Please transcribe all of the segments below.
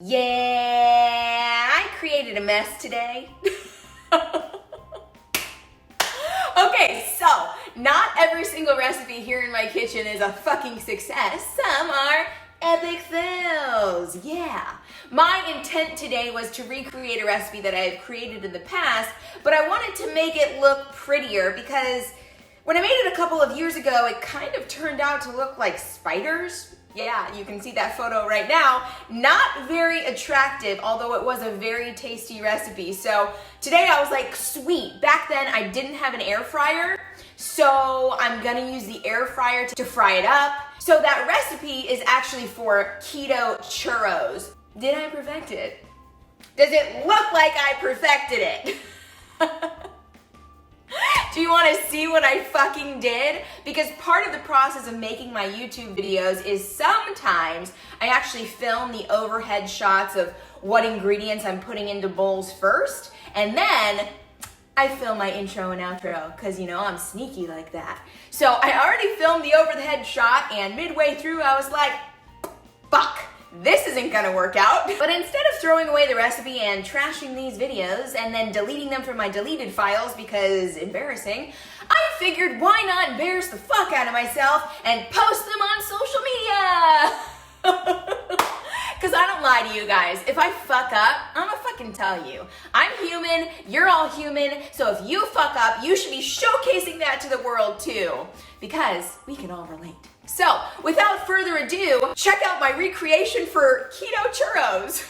Yeah, I created a mess today. Okay, so not every single recipe here in my kitchen is a fucking success. Some are epic fails. Yeah. My intent today was to recreate a recipe that I have created in the past, but I wanted to make it look prettier because when I made it a couple of years ago, it kind of turned out to look like spiders. Yeah, you can see that photo right now. Not very attractive, although it was a very tasty recipe. So today I was like, sweet. Back then I didn't have an air fryer, so I'm gonna use the air fryer to fry it up. So that recipe is actually for keto churros. Did I perfect it? Does it look like I perfected it? Do you want to see what I fucking did? Because part of the process of making my YouTube videos is sometimes I actually film the overhead shots of what ingredients I'm putting into bowls first, and then I film my intro and outro, because you know I'm sneaky like that. So I already filmed the overhead shot, and midway through I was like, fuck, this isn't gonna work out. But instead of throwing away the recipe and trashing these videos and then deleting them from my deleted files because embarrassing, I figured why not embarrass the fuck out of myself and post them on social media. Because I don't lie to you guys. If I fuck up, I'm gonna fucking tell you. I'm human, you're all human, so if you fuck up, you should be showcasing that to the world too, because we can all relate. So, without further ado, check out my recreation for keto churros.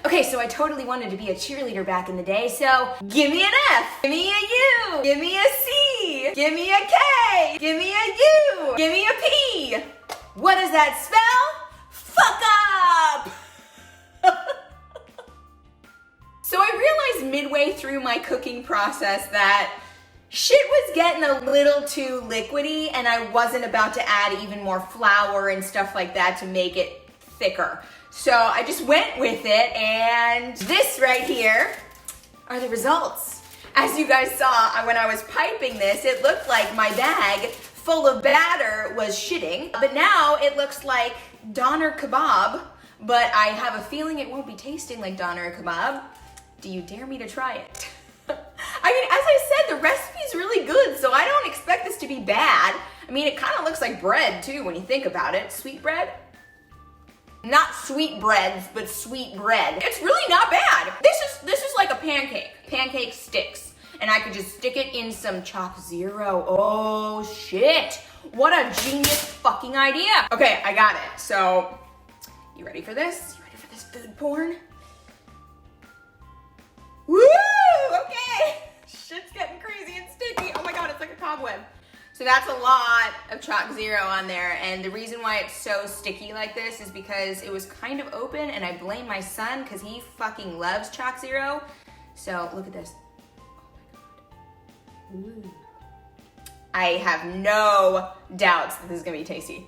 Okay, so I totally wanted to be a cheerleader back in the day, so give me an F, give me a U, give me a C, give me a K, give me a U, give me a P. What does that spell? Fuck up! So I realized midway through my cooking process that shit was getting a little too liquidy and I wasn't about to add even more flour and stuff like that to make it thicker. So I just went with it, and this right here are the results. As you guys saw, when I was piping this, it looked like my bag full of batter was shitting, but now it looks like doner kebab, but I have a feeling it won't be tasting like doner kebab. Do you dare me to try it? I mean, as I said, the recipe's really good, so I don't expect this to be bad. I mean, it kind of looks like bread too when you think about it. Sweet bread? Not sweet breads, but sweet bread. It's really not bad. This is like a pancake. Pancake sticks. And I could just stick it in some Chalk Zero. Oh shit. What a genius fucking idea. Okay, I got it. So, you ready for this? You ready for this food porn? Woo! Okay. Shit's getting crazy and sticky. Oh my god, it's like a cobweb. So that's a lot of Chalk Zero on there, and the reason why it's so sticky like this is because it was kind of open, and I blame my son because he fucking loves Chalk Zero. So look at this. Oh my god. Ooh. I have no doubts that this is gonna be tasty.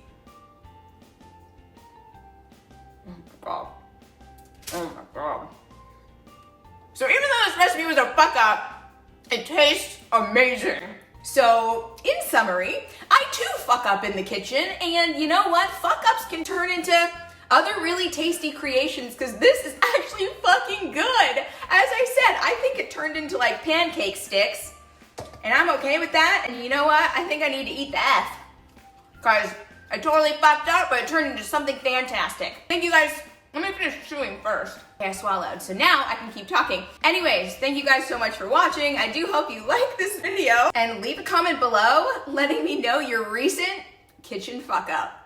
Oh my god. Oh my god. So even though this recipe was a fuck up, it tastes amazing. So, in summary, I too fuck up in the kitchen, and you know what? Fuck ups can turn into other really tasty creations, because this is actually fucking good. As I said, I think it turned into like pancake sticks, and I'm okay with that. And you know what? I think I need to eat the F, because I totally fucked up, but it turned into something fantastic. Thank you guys. Let me finish chewing first. Okay, I swallowed, so now I can keep talking. Anyways, thank you guys so much for watching. I do hope you like this video, and leave a comment below letting me know your recent kitchen fuck up.